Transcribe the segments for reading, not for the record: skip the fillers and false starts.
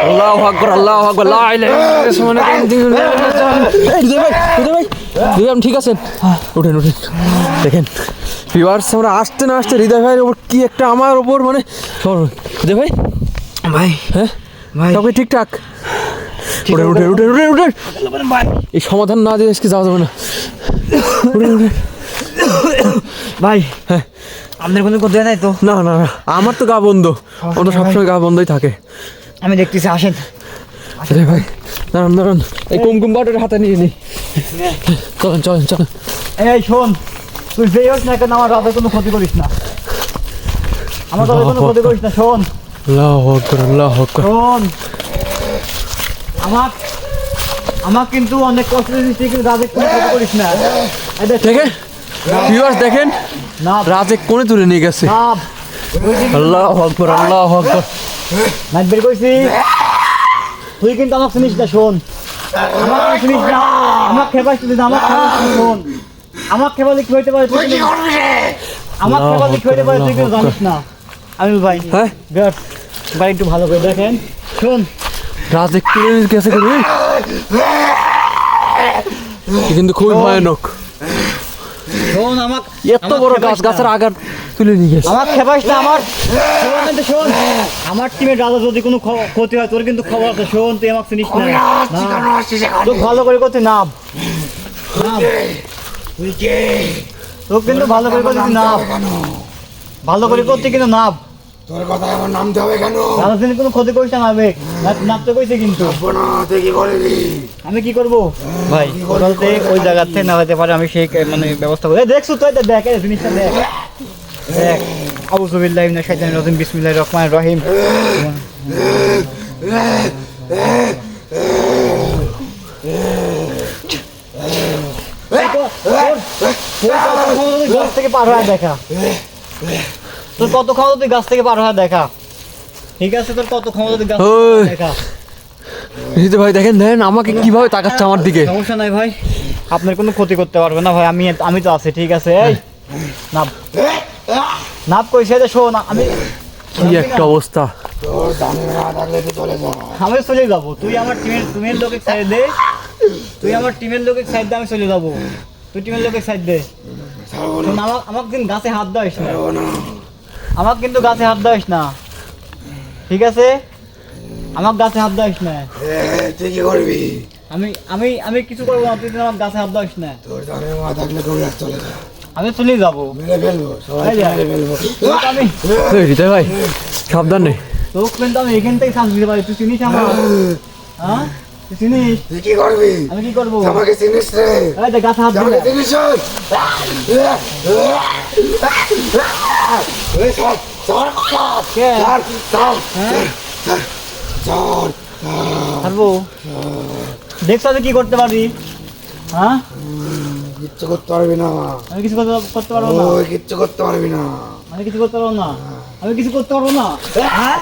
আল্লাহু আকবার আল্লাহু আকবার লা ইলাহা ইল্লাল্লাহ। ঠিক আছেন? উঠেন উঠেন। দেখেন ভিউয়ার্স, আমরা আসতে না আসতে হৃদয় ভাইয়ের ওপর কি একটা আমার ওপর মানে হৃদয় ভাই ভাই হ্যাঁ ভাই তবে ঠিকঠাক। উঠেন উঠেন উঠেন উঠেন উঠেন। এই সমাধান না দিয়ে আজকে যাওয়া যাবে না। উঠেন উঠেন ভাই। হ্যাঁ আপনার কোনো কথা নাই তো? না না না, আমার তো গা বন্ধ, আমার তো সবসময় গা বন্ধই থাকে। আমি দেখতেছি, আসেন ভাই। দাঁড়ান দাঁড়ান, এই কুমকুম পাউডার হাতে নিয়ে নিই। চলেন চলেন চলেন। এই শোন, তুই যেই হোক না কেন আমার রাতে কোনো ক্ষতি করিস না, আমার রাতে কোনো ক্ষতি করিস না। শোন আল্লাহু আকবার আল্লাহু আকবার। শোন, আমার কিন্তু অনেক কষ্ট দিচ্ছি, কিন্তু রাতে কোনো ক্ষতি করিস না। দেখেন ভিউয়ার্স, দেখেন না রাজে কোণে তুলে নিয়ে গেছে। আল্লাহু আকবার আল্লাহু আকবার। নাইট বের কইছি, তুই কিন্তু আমাকে চিনিস না। শোন, আমাকে চিনিস না, আমার খেপাস তুই আমার শোন, আমার খেপালে কি হইতে পারে তুই কিন্তু, আমার খেপালে কি হইতে পারে তুই কিন্তু জানিস না। আমি ভাই হ্যাঁ ভাই একটু ভালো করে দেখেন। শোন, রাজে তুলে নিয়ে গেছে কিন্তু খুবই ভয়ানক। শোন, আমাকে এত বড় গাছ, গাছের আগার তুলে নিয়ে গেছে। আমার খেপাস না, আমার শোন, আমার টিমের রাজা যদি কোনো ক্ষতি হয় তোর কিন্তু খবর আছে। শোন, তুই আমাকে চিনিস না, তোকে ভালো করে করতে নাম তোকে কিন্তু ভালো করে করতে নাম, ভালো করে করতে কিন্তু নাম। তোর কথা আমার নামতে হবে কেন? রাজা তিনি কোনো ক্ষতি করিস না, নামতে কইছে কিন্তু। তুই কি করবি? আমি কি করবো ভাই, বলতে ওই জায়গার থেকে না হতে পারে, আমি সেই মানে ব্যবস্থা করি। দেখছো তো, দেখ এই জিনিসটা দেখ দেখ। আউযু বিল্লাহি মিনাশ শাইতানির রাজিম, বিসমিল্লাহির রহমানির রহিম। গাছ থেকে পার হয়ে দেখা, তোর কত ক্ষমতা তুই গাছ থেকে পার হয়ে দেখা। ঠিক আছে, তোর কত ক্ষমতা তুই গাছ থেকে দেখা। হৃদয় ভাই দেখেন দেখেন আমাকে কিভাবে তাকাচ্ছে আমার দিকে। সমস্যা নাই ভাই, আপনার কোনো ক্ষতি করতে পারবে না ভাই, আমি তো আছি। ঠিক আছে, এই নাপ নাপ কইছে যে শোন, আমি কি একটা অবস্থা। তোর দামে না থাকলে তুই চলে যা। আমি চলে যাবো, তুই আমার টিমের লোকে সাইড দে, তুই আমার টিমের লোকে সাইড দে, আমি চলে যাবো। তুই টিমের লোকে সাইড দে। শোন, আমাকে কিন্তু গাছে হাত দাইস না, আমাকে কিন্তু গাছে হাত দাইস না। ঠিক আছে, আমার গাছে হাত দাইস না। তুই কি করবি? আমি কিছু করবো না, তুই আমার গাছে হাত দাইস না। তোর দামে না থাকলে তুই চলে যা। আমি চলে যাবো, মেরে ফেলবো, সবাই মেরে ফেলবো। আমি হৃদয় ভাই সাবধান নেই। তোকে কিন্তু আমি এখান থেকে সাজ দিতে পারি, তুই চিনিস আমার? হ্যাঁ, তুই চিনিস? তুই কি করবি? আমি কি করবো? আমাকে চিনিস রে? এই দেখ গাছে হাত আমাকে দিলে। চিনিস? কে? হ্যাঁ? ছাড়বো? দেখছো আমি কি করতে পারি? হ্যাঁ, কিচ্ছু করতে পারবি না। আমি কিছু করতে পারবো না, ওই কিচ্ছু করতে পারবি না। আমি কিছু করতে পারবো না, আমি কিছু করতে পারবো না। হ্যাঁ,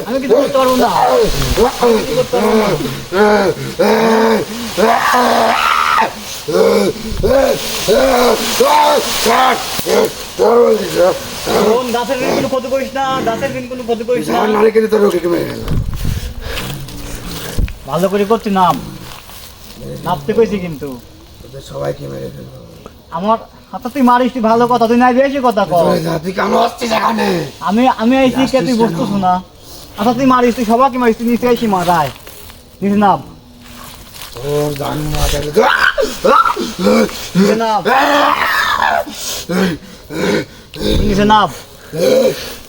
আমি কিছু করতে পারবো না, আমি কিছু করতে পারবো না। শোন, গাছের ঋণ কোনো ক্ষতি করিস না, গাছের ঋণ কোনো ক্ষতি করিস না। নালে কিন্তু তোর ওকে মেরে ফেলবো। ভালো করে করছি, নাপতে কইছি কিন্তু। তোদের সবাইকে মেরে ফেলবো। আমার হাতে তুই মারিস, তুই ভালো কথা, তুই নাই বেশি কথা কর। তুই কেন আসছিস এখানে? আমি আইছি কে, তুই বুঝতেছ না? আচ্ছা তুই মারিস, তুই সবাইকে মারিস, তুই নিচে আইসি মারায়, নিচে নাম, তোর দামি না থাকলে নিচে নাম, নিচে নাম।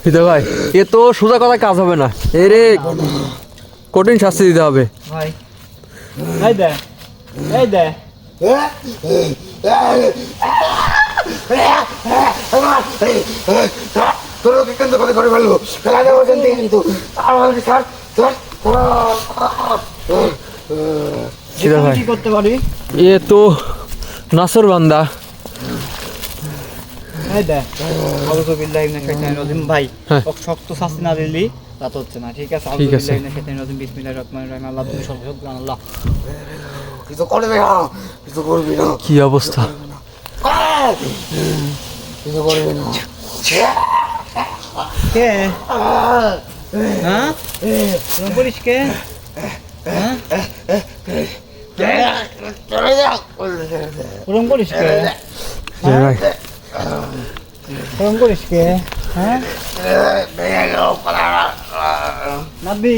হৃদয় ভাই এ তো সোজা কথা কাজ হবে না, এই রে কঠিন শাস্তি দিতে হবে। ভাই এই দে, এই দে। তোর ওকে কিন্তু কথা করে ফেলবো, ফেলা দেবো কিন্তু। হৃদয় ভাই কি করতে পারি? এ তো নাসর বান্দা, এই দেখ আউযু বিল্লাহি মিনাশ শাইতানির রাজিম ভাই হ্যাঁ। শক্ত শাস্তি না দিলি তা তো হচ্ছে না ঠিক আছে আউযু ঠিক আছে। বিল্লাহি মিনাশ শাইতানির রাজিম বিসমিল্লাহির রহমানির রহিম আল্লাহ তুমি সর্বশক্তি আল্লাহ কিছু করবি না, কিছু করবি না, কি অবস্থা! কিছু করবি না। কে হ্যাঁ তুমি বলিস কে হ্যাঁ চলে যা। ওরম করিস কে জি ভাই, ওরম করিস কে হ্যাঁ ভেঙে গেল পালাটা। নাবি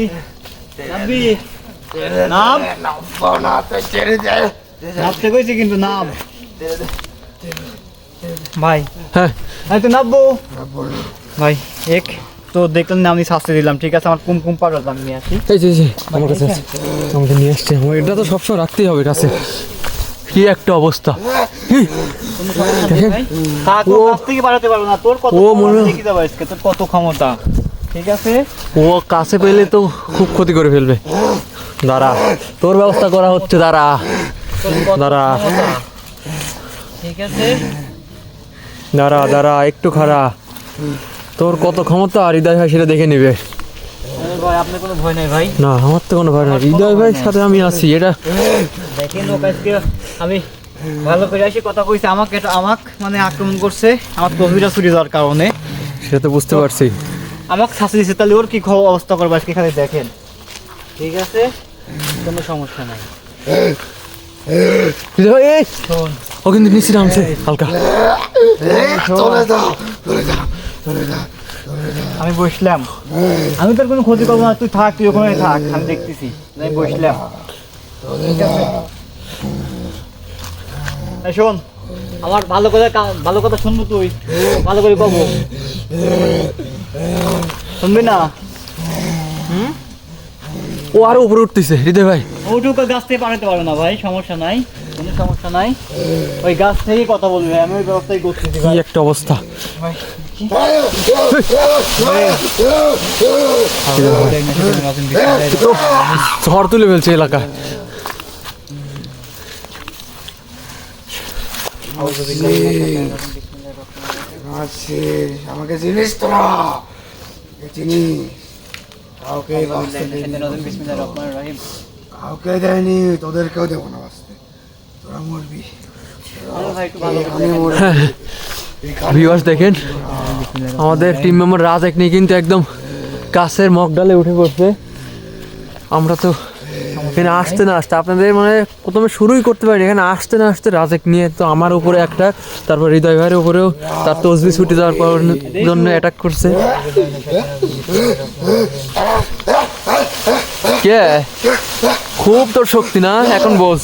নাবি নাম নামবো না, তুই ছেড়ে দে। নাবতে কইছি কিন্তু নাম ভাই হ্যাঁ হ্যাঁ তুই নাববো নামবো না। ভাই এক তো দেখলাম না আমি শাস্তি দিলাম ঠিক আছে আমার কুমকুম পাউডার আমি নিয়ে আসি এই যে আমার কাছে আছে, আমাকে নিয়ে আসছে। আমার এটা তো সবসময় রাখতেই হবে কাছে। কি একটা অবস্থা! দেখেন, থাক ও কাছ থেকে বাড়াতে পারবো না তোর কত ও মনে- দেখি যাবো আজকে তোর কত ক্ষমতা ঠিক আছে ও কাছে পেলে তো খুব ক্ষতি করে ফেলবে। দাঁড়া, তোর ব্যবস্থা করা হচ্ছে, দাঁড়া তোর কত দাঁড়া। ক্ষমতা। ঠিক আছে দাঁড়া দাঁড়া, একটু খাড়া। তোর কত ক্ষমতা হৃদয় ভাই সেটা দেখে নেবে। আরে ভাই আপনার কোনো ভয় নাই ভাই না, আমার তো কোনো ভয় না, হৃদয় ভাইয়ের সাথে আমি আছি। এটা দেখেন ও আজকে আমি ভালো করে আসি কথা কইছে আমাকে মানে আক্রমণ করছে আমার তহবিলটা চুরি যাওয়ার কারণে সেটা তো বুঝতে পারছি। আমাকে শাস্তি দিচ্ছে তাহলে ওর কি অবস্থা করবো আজকে খালি দেখেন ঠিক আছে কোনো সমস্যা নাই হৃদয় ভাই, এই শোন ও কিন্তু নিচে নামছে হালকা। চলে যা, চলে যা, চলে যা। আমি বসলাম আমি তোর কোনো ক্ষতি করবো না তুই থাক তুই ওখানে থাক আমি দেখতেছি আমি বসলাম ঠিক আছে এই শোন আমার ভালো কথা শুনবো তুই ভালো করে কব শুনবি না ও আরো উপরে উঠতেছে হৃদয় ভাই। ওটুকু গাছ থেকে পাঠাতে পারো না ভাই সমস্যা নাই কোনো সমস্যা নাই ওই গাছ থেকেই কথা বলবি ভাই, আমি ওই ব্যবস্থায় করতেছি কি ভাই একটা অবস্থা! ভাই ঝড় তুলে ফেলছে এলাকা। আছিস, আমাকে চিনিস তোরা? চিনিস? কাউকে বাঁচতে দেয়নি, কাউকে দেয়নি, তোদেরকেও দেবো না বাঁচতে। তোরা মরবি, আমি মরবি। ভিউয়ার্স দেখেন, আমাদের টিম মেম্বার রাজেক নিয়ে কিন্তু একদম গাছের মগডালে উঠে পড়ছে। আমরা তো এখানে আসতে না আসতে আপনাদের মানে প্রথমে শুরুই করতে পারি, এখানে আসতে না আসতে রাজেক নিয়ে তো আমার উপরে একটা, তারপর হৃদয় ভাইয়ের উপরেও তার তসবি ছুটে যাওয়ার পর জন্য অ্যাটাক করছে। কে খুব তোর শক্তি না এখন বোঝ।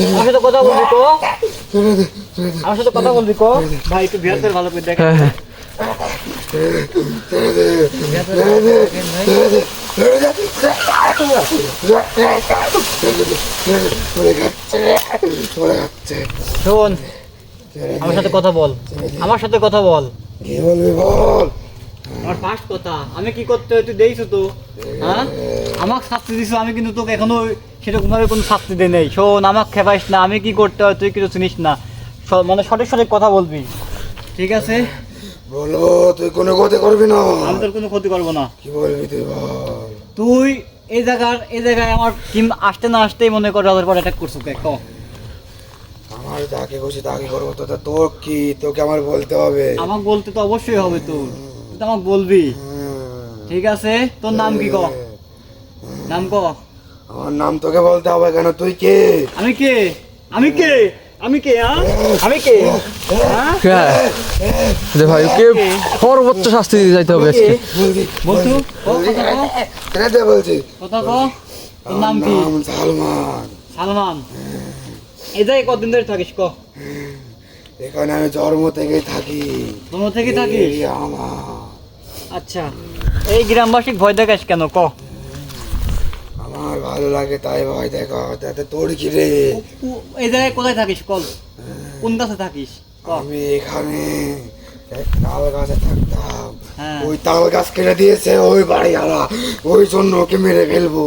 আমার সাথে কথা বলবি তো আমার সাথে কথা বলবি কো ভাই একটু বিহার ভালো করে দেখ হ্যাঁ হ্যাঁ, শোন আমার সাথে কথা বল আমার সাথে কথা বল কি বলবি বল? আমার ফার্স্ট কথা আমি কি করতে হয় তুই দেইছো তো হ্যাঁ আমাকে শাস্তি দিছো আমি কিন্তু তোকে এখনো সেরকম ভাবে কোনো শাস্তি দেই নাই শোন আমাকে খেপাইস না আমি কি করতে হয় তুই কিছু চিনিস না মানে সঠিক সঠিক কথা বলবি ঠিক আছে বলো, তুই কোনো ক্ষতি করবি না। আমি তোর কোনো ক্ষতি করবো না কি বলবি তুই বল? তুই এই জায়গায় আমার টিম আসতে না আসতেই মনে কর রাতের পর অ্যাটাক করছো কে কও আমার যাকে খুশি তাকে করবো, তো তোর কি? তোকে আমার বলতে হবে। আমাকে বলতে তো অবশ্যই হবে তোর তুই তো আমাকে বলবি ঠিক আছে তোর নাম কি ক নাম ক আমার নাম তোকে বলতে হবে কেন? তুই কে? আমি কে আমি কে আমি কে হ্যাঁ আমি কে হ্যাঁ কে রে ভাই, ওকে সর্বোচ্চ শাস্তি দিতে যাইতে হবে আজকে। বলবি বলতু ও কথা ক কেন দে বলছি? কথা ক তোর নাম কি নাম সালমান। সালমান এই জায়গায় কতদিন ধরে থাকিস ক এখানে আমি জন্ম থেকে থাকি। তোমরা থেকে থাকিস এই আমার আচ্ছা এই গ্রামবাসী ভয় দেখাস কেন ক আমার ভালো লাগে তাই ভয় দেখা, তাতে তোর কি রে? এই জায়গায় কোথায় থাকিস কল কোন কাছে থাকিস ক আমি এখানে তাল গাছে থাকতাম, হ্যাঁ। ওই তাল গাছ কেটে দিয়েছে ওই বাড়িওয়ালা, ওই জন্য ওকে মেরে ফেলবো।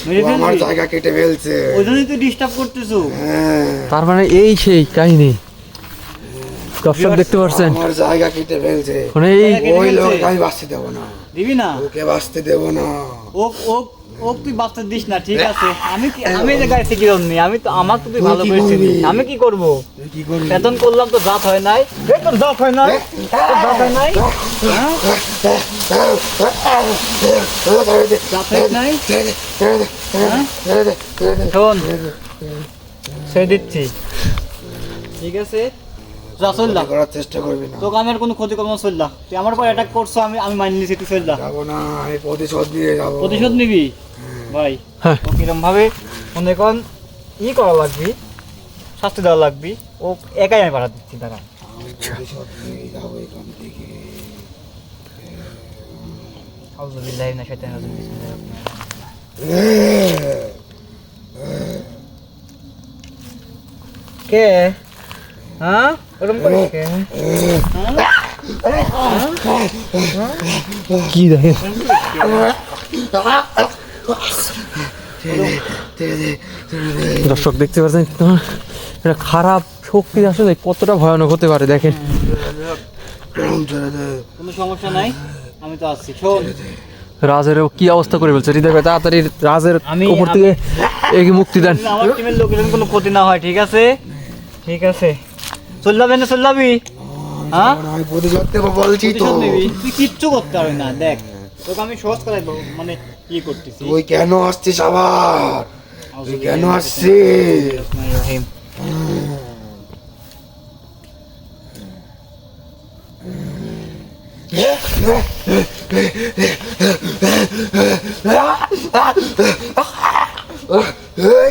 মেরে ও আমার ফেলবি? জায়গা কেটে ফেলছে। ওই জন্যই তুই ডিস্টার্ব করতেছো। হ্যাঁ, তার মানে এই সেই কাহিনী দর্শক দেখতে পাচ্ছেন আমার জায়গা কেটে ফেলছে। মানে এই কেটে ওই ফেলছে? লোক আমি বাঁচতে দেবো না, দিবি না? ওকে বাঁচতে দেবো না। ও ও ও তুই বাচ্চা দিস না, ঠিক আছে? আমি এই জায়গায় থেকে নি, আমি তো আমার তো তুই তুই ভালো কি করে চিনিস। করবি? আমি কি করব? তুই কি করবি? বেতন করলাম তো জাত হয় নাই। এই তোর জাত হয় নাই? তোর জাত হয় নাই? হ্যাঁ? জাত হয় নাই? শোন, সে দিচ্ছি, ঠিক আছে? যা চল যা। করার চেষ্টা করবি না। তোকে আমি আর কোনো ক্ষতি করবো না, চল যা। তুই আমার উপর অ্যাটাক করছো, আমি মানি নিছি, তুই চল যা। যাবো না, আমি প্রতিশোধ নিয়ে যাবো। প্রতিশোধ নিবি ভাই? হ্যাঁ। ও কিরম ভাবে মনে করেন করা লাগবি, শাস্তি দেওয়া লাগবি। ও একাই আমি পাঠা দিচ্ছি, দাঁড়া। আমি প্রতিশোধ নিয়ে যাবো এখান থেকে। আউযুবিল্লাহি মিনাশ শাইতানির রাজিম, বিসমিল্লাহির রহমানির রহিম। কে? হ্যাঁ, ওরকম করিস কে? কি দেখেন দর্শক দেখতে পাচ্ছেন এটা খারাপ শক্তি আসলে কতটা ভয়ানক হতে পারে দেখেন। কোনো সমস্যা নাই, আমি তো আসছি। শোন, রাজের কি অবস্থা করে ফেলছে হৃদয় ভাই, তাড়াতাড়ি রাজের আমি- উপর থেকে এগিয়ে মুক্তি দেন। আমার টিমের লোকের যেন কোনো ক্ষতি না হয়, ঠিক আছে? ঠিক আছে, চল যাবি না? চল যাবি? হ্যাঁ, আমি প্রতিশোধ নেবো বলছি তো। প্রতিশোধ নিবি? তুই কিচ্ছু করতে পারবি না, দেখ তোকে আমি সহজ করাই মানে করতেছি। তুই কেন আসছিস আবার? তুই কেন আসছিস? রহিম,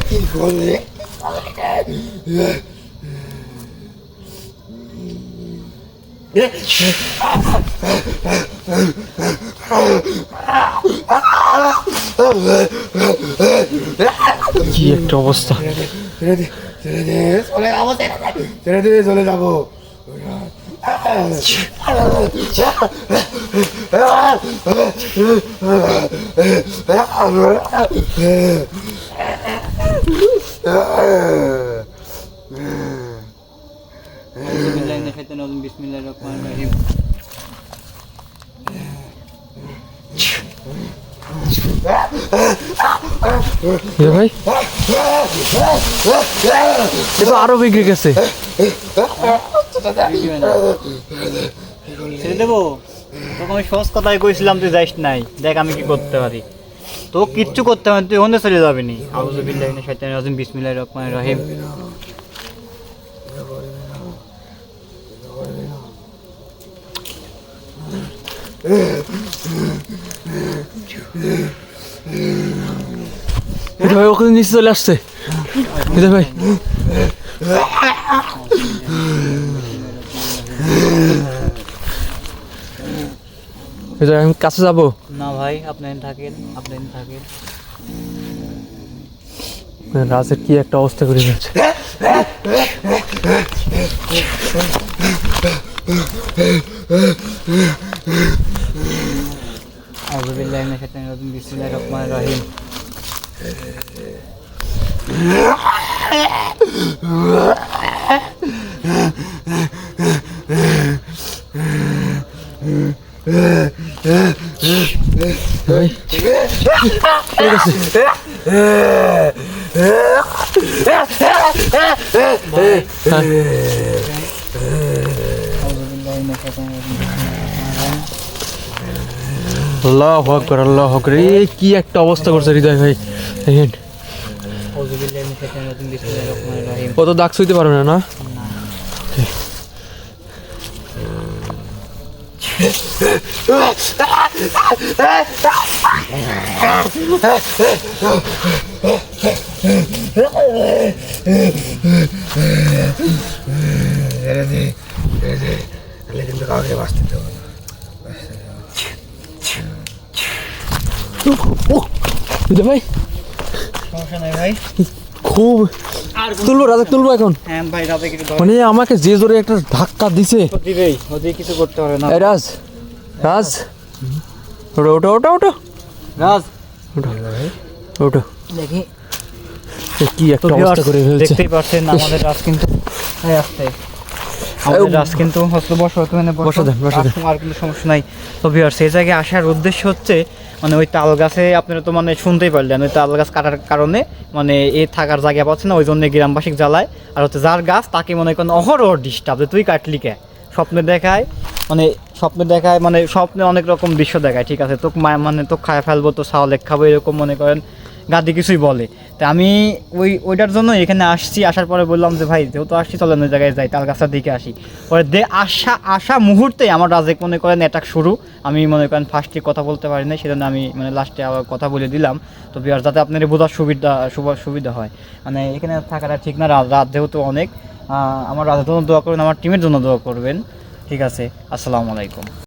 কি করলে? কি একটা অবস্থা। ছেড়ে দে, ছেড়ে দে, চলে যাবো, ছেড়ে দে, চলে যাবো। আউযুবিল্লাহি মিনাশ শাইতানির রাজিম, বিসমিল্লাহির রহমানির রহিম। হৃদয় ভাই এটা আরো বিগড়ে গেছে। ছেড়ে দেবো? তোকে আমি সহজ কথাই কইছিলাম, তুই যাইস নাই। দেখ আমি কি করতে পারি। তো কিচ্ছু করতে হবে না, তুই ওখানে চলে যাবি নি। আউযুবিল্লাহি মিনাশ শাইতানির রাজিম, বিসমিল্লাহির রহমানির রহিম। হৃদয় ভাই ওখানে নিচে চলে আসছে। হৃদয় ভাই হৃদয় আমি কাছে যাবো। না ভাই, আপনি থাকেন, আপনি থাকেন। রাজের কি একটা অবস্থা করে ফেলছে। আউযুবিল্লাহি মিনাশ শাইতানির রাজিম, বিসমিল্লাহির রহমানির রহিম। ভাই ঠিক আছে। আউযুবিল্লাহি মিনাশ শাইতানির রাজিম, আল্লাহু আকবার, আল্লাহু আকবার। এই কি একটা অবস্থা করছে হৃদয় ভাই দেখেন। আউযুবিল্লাহি মিনাশ শাইতানির রাজিম, বিসমিল্লাহির রহমানির রহিম। কত দাগ ছুঁইতে পারবে না না? ছেড়ে দে, ছেড়ে দে, তাহলে কিন্তু কাউকে বাঁচতে দেবো না। হৃদয় ভাই সমস্যা নাই ভাই। খুব তুলবো রাজা, তুলবো এখন। হ্যাঁ ভাই রাতে কিছু ধর মানে আমাকে যে জোরে একটা ধাক্কা দিছে। দিবেই, ওদিকে কিছু করতে পারে না। এই রাজ, রাজ ওটো ওটো ওটো ওটো রাজ ওটো, দেখি কি একটা অবস্থা করে ফেলছে। দেখতেই পাচ্ছেন আমাদের রাজ কিন্তু এই আসছে, আমাদের রাজ কিন্তু হয়তো বসো, তুমি বসো দেন, বসো দেন। আর কোনো সমস্যা নাই। তো ভিউয়ার্স এই জায়গায় আসার উদ্দেশ্য হচ্ছে মানে ওই তাল গাছে আপনারা তো মানে শুনতেই পারলেন, ওই তাল গাছ কাটার কারণে মানে এ থাকার জায়গা পাচ্ছে না, ওই জন্য গ্রামবাসিক জ্বালায়। আর হচ্ছে যার গাছ তাকে মনে করেন অহরহ ডিস্টার্ব, তুই কাটলি কে, স্বপ্নে দেখায়, মানে স্বপ্নে দেখায়, মানে স্বপ্নে অনেক রকম দৃশ্য দেখায়, ঠিক আছে, তোকে মানে তো খায় ফেলবো, তো সাওয়ালেক খাবো, এরকম মনে করেন গাদি কিছুই বলে। তা আমি ওইটার জন্য এখানে আসছি, আসার পরে বললাম যে ভাই যেহেতু আসছি চলেন ওই জায়গায় যাই, তাল গাছটার দিকে আসি। পরে আসা মুহূর্তে আমার রাজেক মনে করেন অ্যাটাক শুরু। আমি মনে করেন ফার্স্টে কথা বলতে পারি না, সেজন্য আমি মানে লাস্টে আবার কথা বলে দিলাম। তো বিহার যাতে আপনার বোঝার সুবিধা হয়, মানে এখানে থাকাটা ঠিক না, রাত যেহেতু অনেক। আমার রাজের জন্য দোয়া করবেন, আমার টিমের জন্য দোয়া করবেন, ঠিক আছে। আসসালামু আলাইকুম।